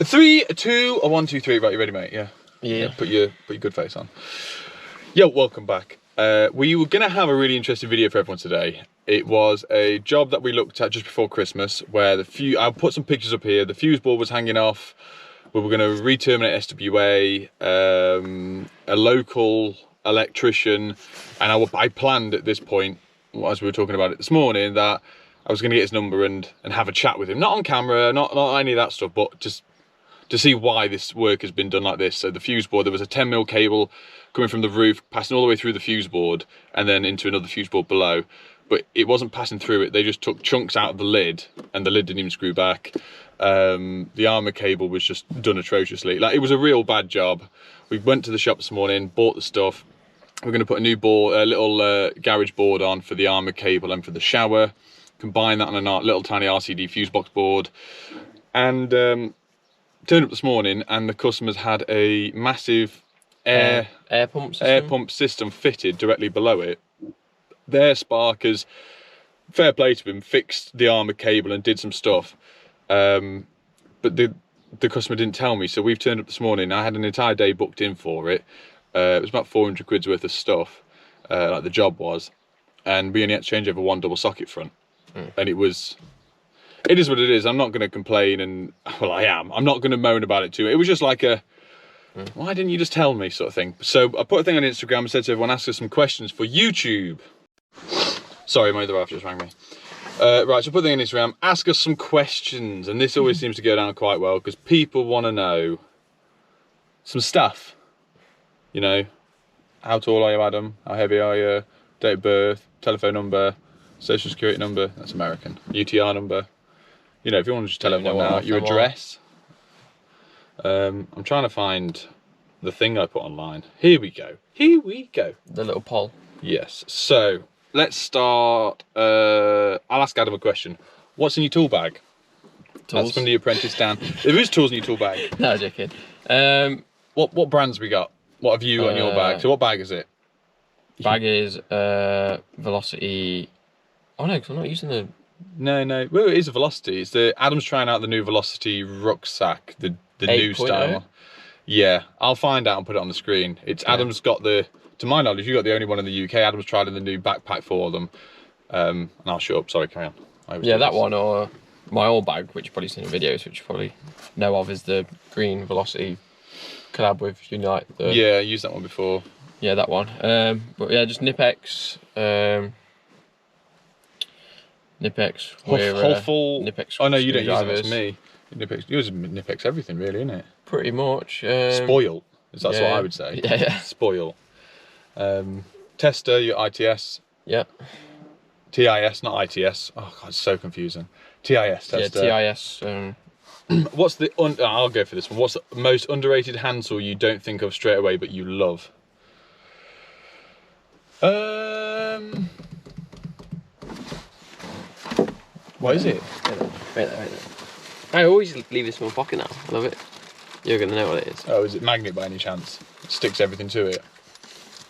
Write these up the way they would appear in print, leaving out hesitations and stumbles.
3, 2, or 1, 2, 3. Right, you ready, mate? Yeah. Yeah. Put your good face on. Yo, welcome back. We were gonna have a really interesting video for everyone today. It was a job that we looked at just before Christmas, where I'll put some pictures up here. The fuse board was hanging off. We were gonna re-terminate SWA. A local electrician, and I planned at this point, as we were talking about it this morning, that I was gonna get his number and have a chat with him. Not on camera, not any of that stuff, but just to see why this work has been done like this. So the fuse board, there was a 10mm cable coming from the roof, passing all the way through the fuse board and then into another fuse board below. But it wasn't passing through it. They just took chunks out of the lid and the lid didn't even screw back. The armour cable was just done atrociously. Like, it was a real bad job. We went to the shop this morning, bought the stuff. We're going to put a new board, a little garage board on for the armour cable and for the shower. Combine that on a little tiny RCD fuse box board. And turned up this morning and the customers had a massive air pump system fitted directly below it. Their sparkers, fair play to him, fixed the armour cable and did some stuff, but the customer didn't tell me. So we've turned up this morning. I had an entire day booked in for it. It was about 400 quid's worth of stuff, like the job was, and we only had to change over one double socket front. And it is what it is. I'm not going to complain, and well, I am. I'm not going to moan about it too. It was just like a, why didn't you just tell me sort of thing. So I put a thing on Instagram and said to everyone, ask us some questions for YouTube. Sorry, my other half just rang me. Right, so I put a thing on Instagram, ask us some questions, and this always seems to go down quite well because people want to know some stuff. You know, how tall are you, Adam? How heavy are you? Date of birth, telephone number, social security number. That's American. UTR number. You know, if you want to just tell everyone now, your address. I'm trying to find the thing I put online. Here we go. The little poll. Yes. So let's start. I'll ask Adam a question. What's in your tool bag? Tools. That's from the apprentice Dan. There is tools in your tool bag. No, joking. What brands we got? What have you got in your bag? So what bag is it? Bag is Velocity. Oh no, because I'm not using the. No. Well, it is a Velocity. It's Adam's trying out the new Velocity rucksack, the new style. Yeah, I'll find out and put it on the screen. It's Adam's got to my knowledge, you got the only one in the UK. Adam's tried in the new backpack for them. And I'll shut up. Sorry, carry on. Yeah, that one, or my old bag, which you've probably seen in videos, which you probably know of, is the green Velocity collab with Unite. Yeah, I used that one before. Yeah, that one. But yeah, just Nipex. Nipex. Huffle. Nipex. Oh no, you don't use them. It's me. Nipex. Yours is Nipex everything, really, isn't it? Pretty much. Spoil. That's what I would say. Yeah. Spoil. Tester, your ITS. Yeah. TIS, not ITS. Oh god, it's so confusing. TIS tester. Yeah, TIS. What's the? I'll go for this one. What's the most underrated hand tool you don't think of straight away, but you love? What is it? Right there. I always leave this in my pocket now. I love it. You're gonna know what it is. Oh, is it magnet by any chance? It sticks everything to it.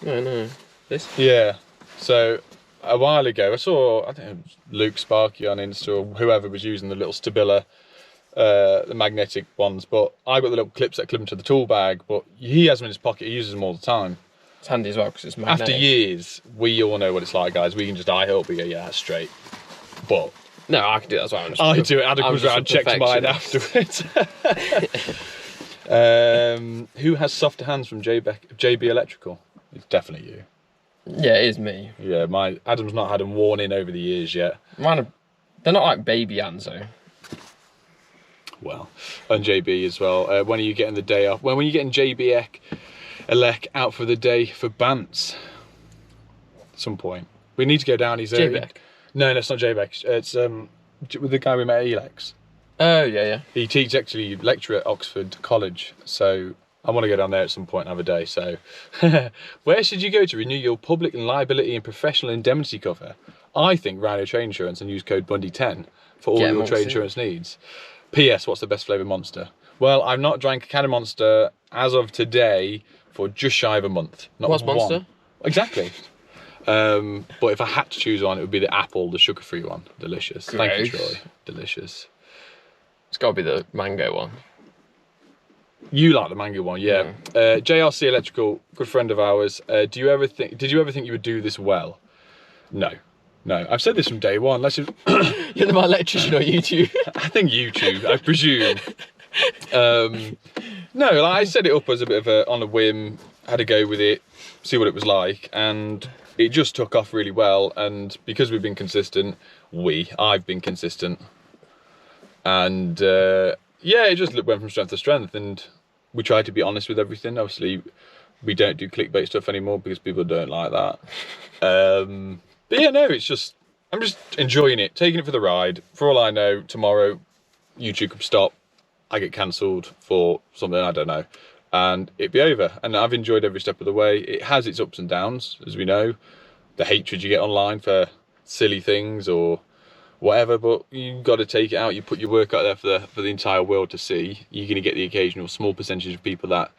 No. This? Yeah. So a while ago, I saw, I think it was Luke Sparky on Insta or whoever was using the little Stabila, the magnetic ones. But I got the little clips that clip into the tool bag. But he has them in his pocket. He uses them all the time. It's handy as well because it's magnetic. After years, we all know what it's like, guys. We can just eye help. We go, yeah, that's straight. But no, I can do that as well. I do it. Adam comes around and checks mine afterwards. Who has softer hands from JB Electrical? It's definitely you. Yeah, it is me. Yeah, Adam's not had them worn in over the years yet. They're not like baby hands though. Well, and JB as well. When are you getting the day off? When are you getting JB Elec out for the day for Bants? At some point. We need to go down. He's JB. No, it's not JB. It's with the guy we met at Elex. Oh yeah. He teaches actually lecture at Oxford College, so I want to go down there at some point and have a day. So, where should you go to renew your public liability and professional indemnity cover? I think Rhino Trade Insurance and use code Bundy10 for all your trade insurance needs. P.S. What's the best flavour Monster? Well, I've not drank a can of Monster as of today for just shy of a month. What's Monster? Exactly. But if I had to choose one, it would be the apple, the sugar-free one. Delicious. Gross. Thank you, Troy. Delicious. It's got to be the mango one. You like the manual one, yeah. JRC Electrical, good friend of ours. Did you ever think you would do this well? No. I've said this from day one. You're my electrician on YouTube. I think YouTube, I presume. No, like I set it up as a bit of on a whim, had a go with it, see what it was like, and it just took off really well. And because we've been consistent, I've been consistent, and yeah, it just went from strength to strength. And we try to be honest with everything. Obviously, we don't do clickbait stuff anymore because people don't like that. But yeah, no, I'm just enjoying it, taking it for the ride. For all I know, tomorrow YouTube could stop, I get cancelled for something, I don't know, and it'd be over. And I've enjoyed every step of the way. It has its ups and downs, as we know, the hatred you get online for silly things or whatever, but you've got to take it out. You put your work out there for the entire world to see. You're going to get the occasional small percentage of people that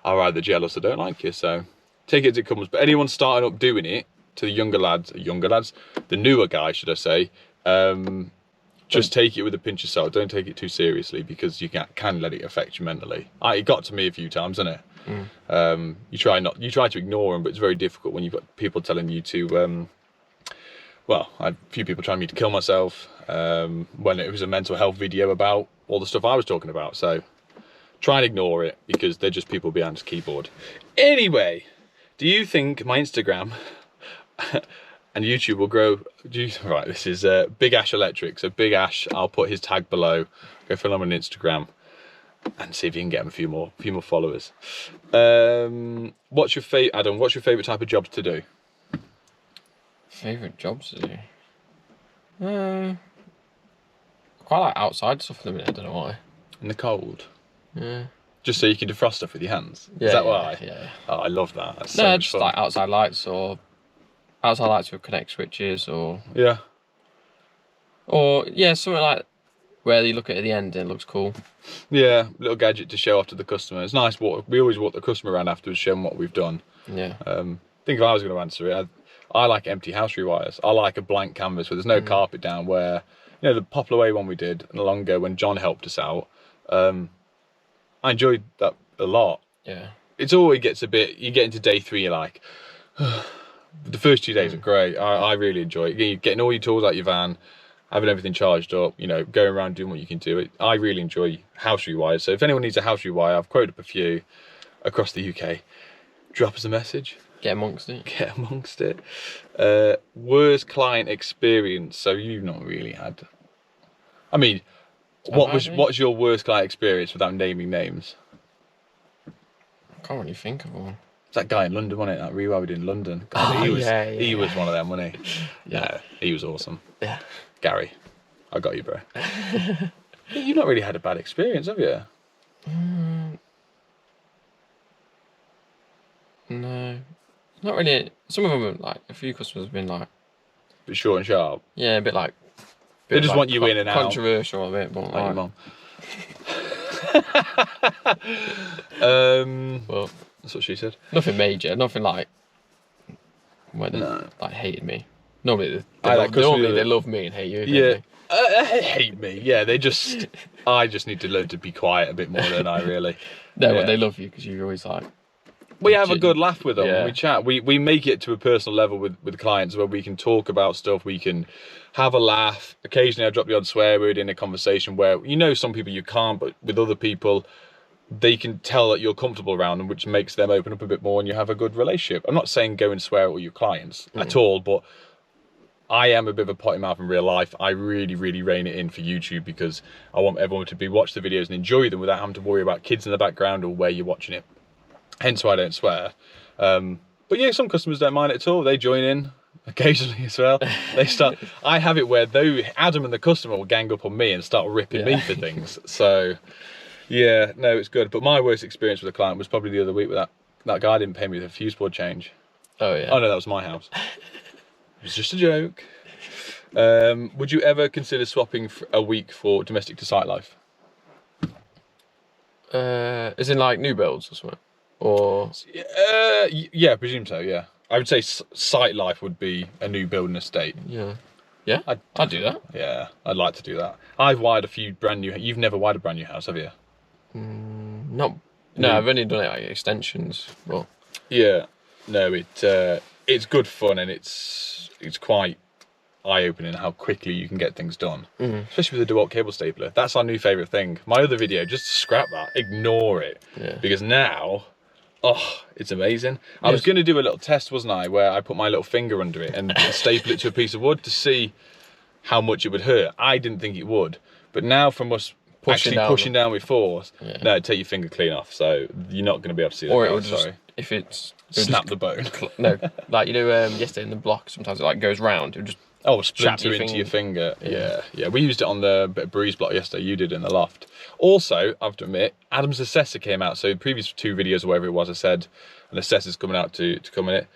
are either jealous or don't like you, so take it as it comes. But anyone starting up doing it, to the younger lads, the newer guys, should I say, just take it with a pinch of salt. Don't take it too seriously, because you can let it affect you mentally. It got to me a few times, hasn't it? You try to ignore them, but it's very difficult when you've got people telling you to. Well, I had a few people telling me to kill myself when it was a mental health video about all the stuff I was talking about. So try and ignore it, because they're just people behind a keyboard. Anyway, do you think my Instagram and YouTube will grow? Right, this is Big Ash Electric. So Big Ash, I'll put his tag below. Go follow him on Instagram and see if you can get him a few more followers. Adam, what's your favourite type of jobs to do? Favourite jobs to do? I quite like outside stuff at the minute, I don't know why. In the cold? Yeah. Just so you can defrost stuff with your hands? Yeah, is that why? Yeah. Oh, I love that. That's so much just fun. like outside lights with connect switches or... Yeah. Or, yeah, something like where you look at the end and it looks cool. Yeah, little gadget to show off to the customer. It's nice. We always walk the customer around afterwards, show them what we've done. Yeah. I think if I was going to answer it, I like empty house rewires. I like a blank canvas where there's no carpet down, where, you know, the Poplar Way one we did not long ago when John helped us out, I enjoyed that a lot. Yeah. It's always gets a bit, you get into day 3, you're like, the first 2 days are great. I really enjoy it. You're getting all your tools out your van, having everything charged up, you know, going around doing what you can do. I really enjoy house rewires. So if anyone needs a house rewire, I've quoted up a few across the UK. Drop us a message. Get amongst it. Worst client experience. So you've not really had. I mean, what's your worst client experience without naming names? I can't really think of one. It's that guy in London, wasn't it? That rewire we did in London. God, he was one of them, wasn't he? Yeah, he was awesome. Yeah. Gary, I got you, bro. You've not really had a bad experience, have you? No. Not really. Some of them, like, a few customers have been like... A bit short and sharp. Yeah, a bit like... They just want you in and out. Controversial a bit, but like your mum. Well, that's what she said. Nothing major, nothing like... When they like, hated me. Normally, they love me and hate you. Yeah. Hate me. Yeah, I just need to learn to be quiet a bit more, don't I, really? No, but they love you because you're always like... We have a good laugh with them. Yeah. We chat. We make it to a personal level with clients where we can talk about stuff. We can have a laugh. Occasionally, I drop the odd swear word in a conversation where, you know, some people you can't, but with other people, they can tell that you're comfortable around them, which makes them open up a bit more and you have a good relationship. I'm not saying go and swear at all your clients at all, but I am a bit of a potty mouth in real life. I really, really rein it in for YouTube because I want everyone to watch the videos and enjoy them without having to worry about kids in the background or where you're watching it. Hence why I don't swear. But yeah, some customers don't mind it at all. They join in occasionally as well. They start. I have it where Adam and the customer will gang up on me and start ripping me for things. So yeah, no, it's good. But my worst experience with a client was probably the other week with that guy didn't pay me the fuse board change. Oh yeah. Oh no, that was my house. It was just a joke. Would you ever consider swapping for a week for domestic to site life? Is in like new builds or something? Or yeah, I presume so. Yeah, I would say site life would be a new building estate. Yeah, I'd do that. Yeah, I'd like to do that. I've wired a few brand new. You've never wired a brand new house, have you? Not No, I've only done it like extensions, but yeah, no, it's good fun, and it's quite eye-opening how quickly you can get things done, especially with the DeWalt cable stapler. That's our new favourite thing. My other video, just scrap that, ignore it, because now, oh, it's amazing. I was going to do a little test, wasn't I, where I put my little finger under it and staple it to a piece of wood to see how much it would hurt. I didn't think it would, but now from us pushing down with force, no, take your finger clean off, so you're not going to be able to see that. Or it will just, if it's... Snap the bone. No, like you know, yesterday in the block, sometimes it like goes round, it just... Oh, splinter into your finger. Yeah. We used it on the bit of breeze block yesterday. You did in the loft. Also, I have to admit, Adam's assessor came out. So the previous 2 videos or whatever it was, I said an assessor's coming out to come in it.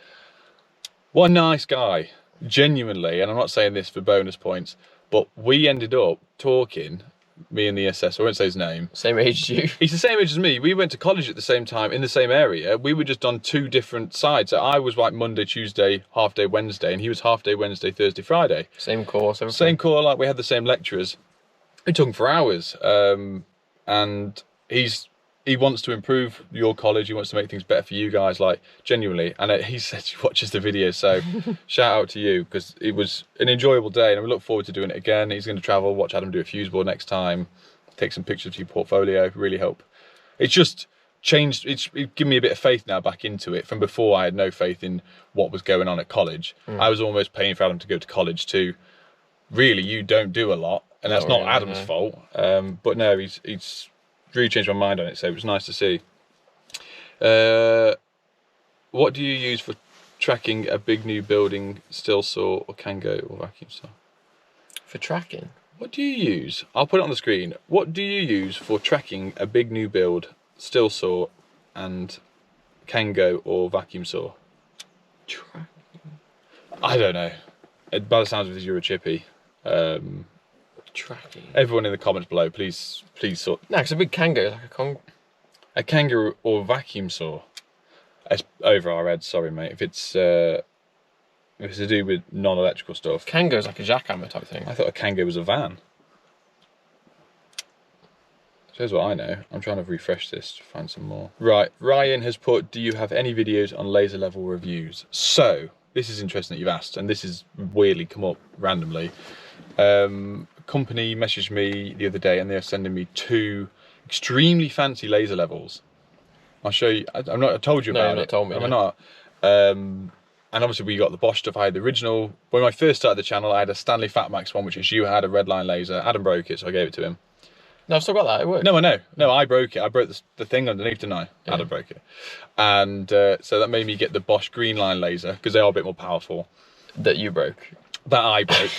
What a nice guy, genuinely. And I'm not saying this for bonus points, but we ended up talking, me and the assessor, I won't say his name. Same age as you. He's the same age as me. We went to college at the same time in the same area. We were just on 2 different sides. So I was like Monday, Tuesday, half day Wednesday, and he was half day Wednesday, Thursday, Friday. Same course, everything. Same course, like we had the same lecturers. We took him for hours. And he wants to improve your college. He wants to make things better for you guys, like genuinely. And he said he watches the video, so shout out to you, because it was an enjoyable day, and we look forward to doing it again. He's going to travel, watch Adam do a fuse board next time, take some pictures of your portfolio. Really help. It's just changed. It's given me a bit of faith now back into it. From before, I had no faith in what was going on at college. I was almost paying for Adam to go to college too. Really, you don't do a lot, and that's not Adam's fault. But no, he's really changed my mind on it, so it was nice to see. What do you use for tracking a big new building? Still saw or Kango or vacuum saw? For tracking? What do you use? I'll put it on the screen. What do you use for tracking a big new build? Still saw and Kango or vacuum saw? Tracking? I don't know. By the sounds of it, you're a chippy. Tracking. Everyone in the comments below, please sort. No, because a big Kango is like a kangaroo or vacuum saw. It's over our heads, sorry mate. If it's to do with non-electrical stuff. Kango's like a jackhammer type thing. I thought a Kango was a van. Shows what I know. I'm trying to refresh this to find some more. Right, Ryan has put, do you have any videos on laser level reviews? So, this is interesting that you've asked, and this has weirdly come up randomly. Company messaged me the other day, and they're sending me 2 extremely fancy laser levels. I'll show you. I told you about it. No, you've not told me. Am I not? And obviously we got the Bosch stuff. I had the original. When I first started the channel, I had a Stanley Fatmax one, which is you had a red line laser. Adam broke it, so I gave it to him. No, I've still got that. It worked. No, I know. No, I broke it. I broke the thing underneath, didn't I? Yeah. Adam broke it. And so that made me get the Bosch green line laser, because they are a bit more powerful. That you broke? That I broke.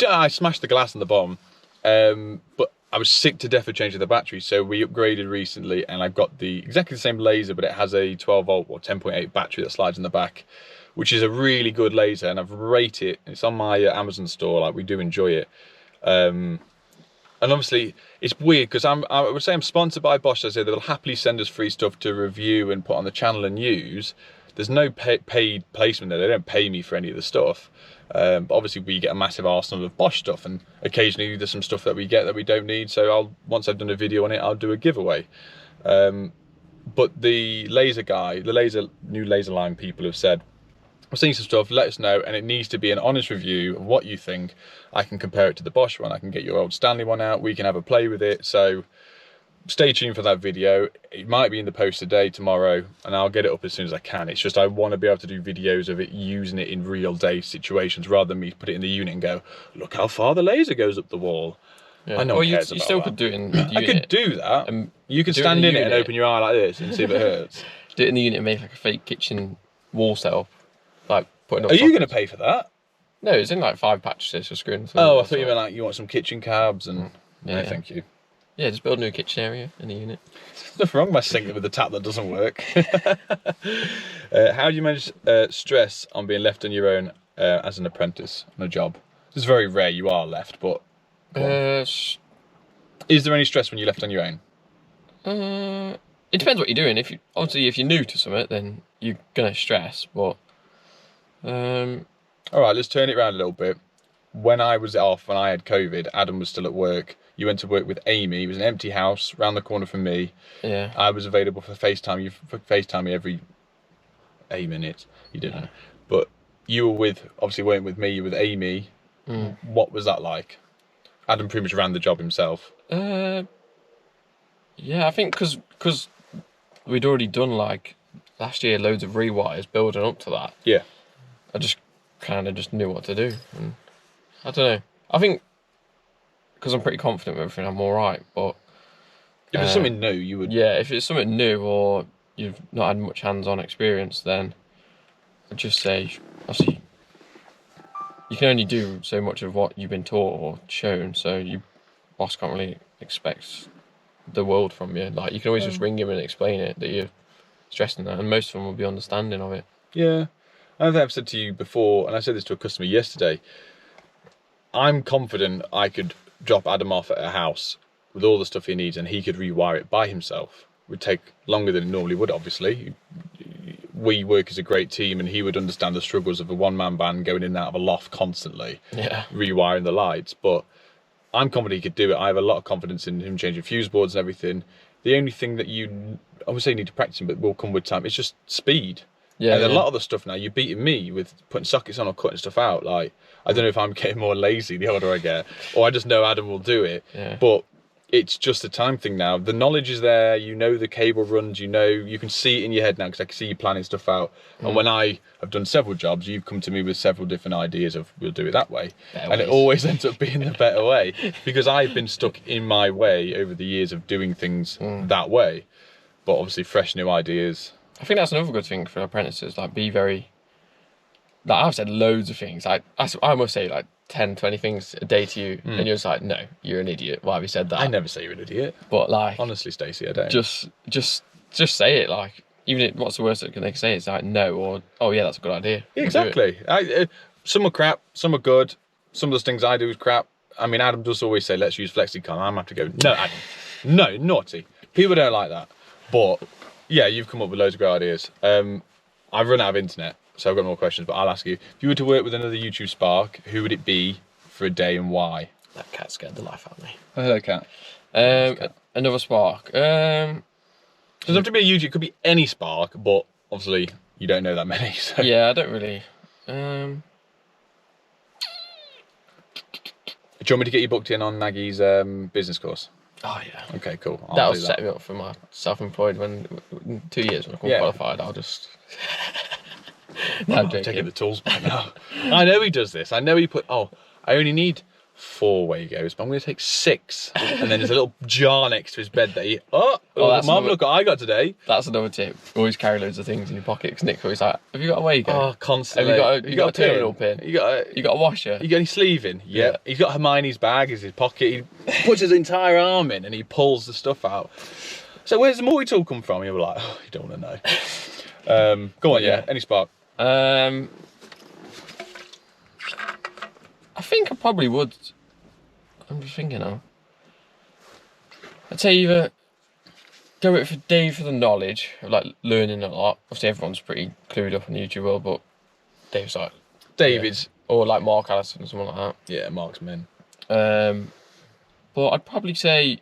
I smashed the glass on the bottom. But I was sick to death of changing the battery, so we upgraded recently, and I've got exactly the same laser, but it has a 12 volt or 10.8 battery that slides in the back, which is a really good laser, and I've rated it. It's on my Amazon store. Like, we do enjoy it. And obviously it's weird, because I would say I'm sponsored by Bosch. I say they'll happily send us free stuff to review and put on the channel and use. There's no paid placement there. They don't pay me for any of the stuff. But obviously we get a massive arsenal of Bosch stuff, and occasionally there's some stuff that we get that we don't need, so once I've done a video on it, I'll do a giveaway. But the laser guy, new laser line people have said, I've seen some stuff, let us know, and it needs to be an honest review of what you think. I can compare it to the Bosch one, I can get your old Stanley one out, we can have a play with it. So stay tuned for that video. It might be in the post today, tomorrow, and I'll get it up as soon as I can. It's just I want to be able to do videos of it, using it in real day situations, rather than me put it in the unit and go, look how far the laser goes up the wall. Yeah. I know. Well, you still could do it in the unit. I could do that. You could stand in it and open your eye like this and see if it hurts. Do it in the unit and make like a fake kitchen wall setup. Like putting up. Are you going to pay for that? No, it's in like 5 patches, so screwing. Oh, I thought you meant like you want some kitchen cabs and. Yeah, no, thank you. Yeah, just build a new kitchen area in the unit. There's nothing wrong with my sink with the tap that doesn't work. How do you manage stress on being left on your own as an apprentice on a job? It's very rare you are left, but is there any stress when you're left on your own? It depends what you're doing. If you're new to something, then you're gonna stress. But all right, let's turn it around a little bit. When I was off, when I had COVID, Adam was still at work. You went to work with Amy. It was an empty house round the corner from me. Yeah. I was available for FaceTime. You FaceTime me every 8 minutes. You didn't, but you were obviously weren't with me. You were with Amy. What was that like? Adam pretty much ran the job himself. Yeah, I think because we'd already done like last year loads of rewires building up to that. Yeah. I just kind of just knew what to do, and I don't know. I think because I'm pretty confident with everything, I'm all right. But if it's something new, you would. Yeah, if it's something new or you've not had much hands-on experience, then I'd just say, obviously, you can only do so much of what you've been taught or shown. So your boss can't really expect the world from you. Like you can always just ring him and explain it that you're stressing that, and most of them will be understanding of it. Yeah. I think I've said to you before, and I said this to a customer yesterday, I'm confident I could drop Adam off at a house with all the stuff he needs and he could rewire it by himself. It would take longer than it normally would, obviously. We work as a great team and he would understand the struggles of a one-man band going in and out of a loft constantly, rewiring the lights. But I'm confident he could do it. I have a lot of confidence in him changing fuse boards and everything. The only thing that I would say you need to practice him, but will come with time, it's just speed. Yeah, and a lot of the stuff now, you're beating me with putting sockets on or cutting stuff out. Like, I don't know if I'm getting more lazy the older I get, or I just know Adam will do it. Yeah. But it's just a time thing now. The knowledge is there. You know the cable runs. You can see it in your head now because I can see you planning stuff out. And when I have done several jobs, you've come to me with several different ideas of we'll do it that way. It always ends up being the better way because I've been stuck in my way over the years of doing things that way. But obviously, fresh new ideas. I think that's another good thing for apprentices. Like, be very. Like, I've said loads of things. I must say like 10, 20 things a day to you, and you're just like, no, you're an idiot. Why have you said that? I never say you're an idiot. But like, honestly, Stacey, I don't. Just say it. Like, even if, what's the worst that they can say? It's like no, or oh yeah, that's a good idea. Exactly. Some are crap, some are good. Some of those things I do is crap. I mean, Adam does always say, let's use FlexiCon. I'm gonna have to go, no, Adam, no, naughty. People don't like that. But yeah, you've come up with loads of great ideas. I've run out of internet, so I've got more questions, but I'll ask you. If you were to work with another YouTube Spark, who would it be for a day and why? That cat scared the life out of me. Hello, cat. Another Spark. Doesn't have to be a YouTube, it could be any Spark, but obviously you don't know that many. So. Yeah, I don't really. Do you want me to get you booked in on Nagy's business course? Oh yeah. Okay, cool. That'll set me up for my self-employed when in 2 years when I come qualified. I'll just. No, I'm taking the tools back now. I know he does this. I know he I only need 4 Wagos, but I'm going to take 6. And then there's a little jar next to his bed that Mum, look what I got today. That's another tip. Always carry loads of things in your pocket. Because Nick always like, have you got a Wago? Oh, constantly. Have you got a terminal pin? You got a washer? You got any sleeving? Yeah. He's got Hermione's bag in his pocket. He puts his entire arm in and he pulls the stuff out. So where's the multi-tool come from? You were like, oh, you don't want to know. Go on, any Spark. I think I probably would. I'm just thinking now. I'd say either go with for Dave for the knowledge of like learning a lot. Obviously everyone's pretty clued up in the YouTube world, but Dave's like or like Mark Allison or someone like that. Yeah, Mark's men. But I'd probably say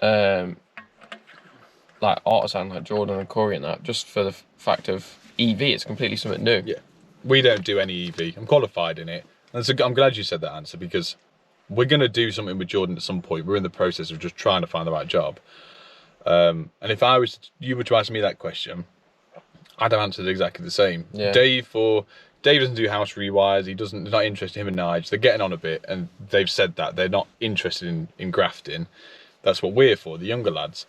like Artisan, like Jordan and Corey and that, just for the fact of EV, it's completely something new. Yeah, we don't do any EV. I'm qualified in it. And so I'm glad you said that answer because we're going to do something with Jordan at some point. We're in the process of just trying to find the right job. And if you were to ask me that question, I'd have answered exactly the same. Yeah. Dave doesn't do house rewires. He's not interested. Him and Nige, they're getting on a bit, and they've said that they're not interested in grafting. That's what we're for, the younger lads.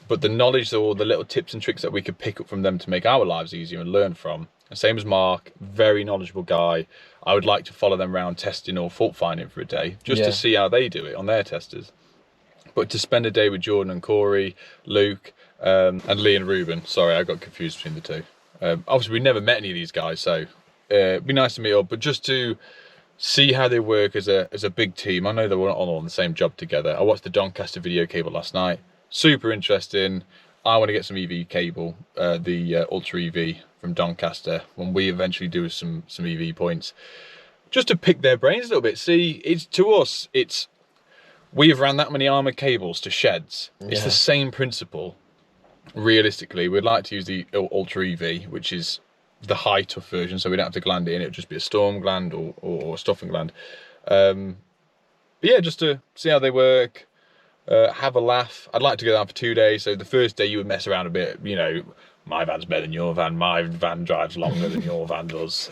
But the knowledge or the little tips and tricks that we could pick up from them to make our lives easier and learn from. And same as Mark, very knowledgeable guy. I would like to follow them around testing or fault finding for a day, just to see how they do it on their testers. But to spend a day with Jordan and Corey, Luke, and Lee and Ruben. Sorry, I got confused between the two. Obviously, we never met any of these guys, so it'd be nice to meet up. But just to see how they work as a big team. I know they were not all on the same job together. I watched the Doncaster video cable last night. Super interesting. I want to get some EV cable, the Ultra EV from Doncaster, when we eventually do some EV points, just to pick their brains a little bit. See, to us, it's We have ran that many armoured cables to sheds. It's Yeah. the same principle. Realistically, we'd like to use the Ultra EV, which is the high tough version, so we don't have to gland it in. It would just be a storm gland or a stuffing gland. But yeah, just to see how they work, have a laugh. I'd like to go down for 2 days. So the first day you would mess around a bit, you know, my van's better than your van. My van drives longer than your van does.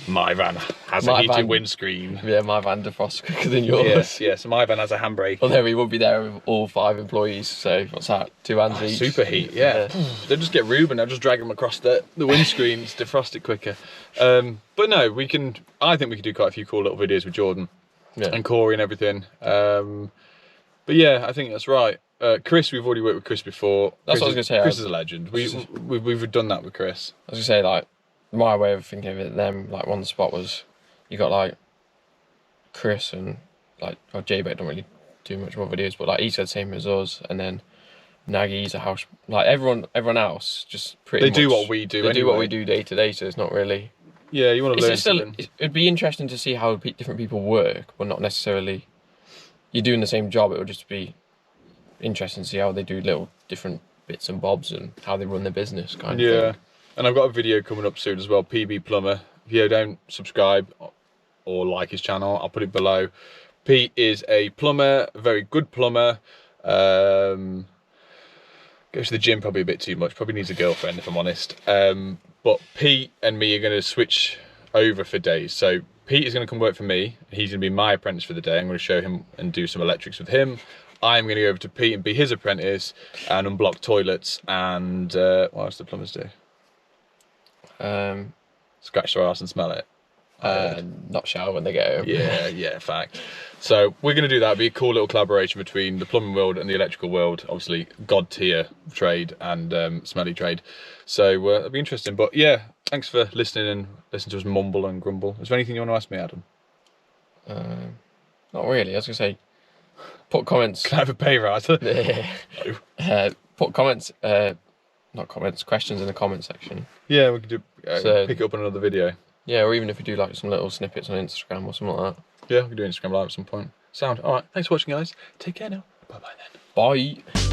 My van has a heated windscreen. Yeah, my van defrosts quicker than yours. Yes. So my van has a handbrake. Although we would be there with all 5 employees, so what's that? 2 vans each. Superheat, yeah. They'll just get Ruben. I'll just drag them across the windscreen to defrost it quicker. But no, we can. I think we could do quite a few cool little videos with Jordan and Corey and everything. But yeah, I think that's right. Chris, we've already worked with Chris before. That's what I was gonna say. Chris is a legend. We've done that with Chris. I was gonna say, like, my way of thinking of it, them like on the spot was, you got like Chris and like J-Beck don't really do much more videos, but like he said same as us, and then Nagy's a house, like everyone else just pretty much do what we do. They do what we do day to day, so it's not really. Yeah, you want to learn something. It'd be interesting to see how different people work, but not necessarily. You're doing the same job. It would just be interesting to see how they do little different bits and bobs and how they run their business kind of thing. And I've got a video coming up soon as well, PB Plumber. If you don't subscribe or like his channel, I'll put it below. Pete is a plumber, a very good plumber. Goes to the gym probably a bit too much, probably needs a girlfriend if I'm honest. But Pete and me are going to switch over for days. So Pete is going to come work for me. He's going to be my apprentice for the day. I'm going to show him and do some electrics with him. I'm going to go over to Pete and be his apprentice and unblock toilets and what else do plumbers do? Scratch their arse and smell it. Not shower when they get home. Yeah, fact. So we're going to do that. It'll be a cool little collaboration between the plumbing world and the electrical world. Obviously, god tier trade and smelly trade. So it'll be interesting. But yeah, thanks for listening and listening to us mumble and grumble. Is there anything you want to ask me, Adam? Not really. I was going to say, put comments. Can I have a pay rise? No. Put comments. Not comments, questions in the comment section. Yeah, we could do pick it up on another video. Yeah, or even if we do like some little snippets on Instagram or something like that. Yeah, we could do Instagram live at some point. Sound. All right, thanks for watching, guys. Take care now. Bye-bye then. Bye.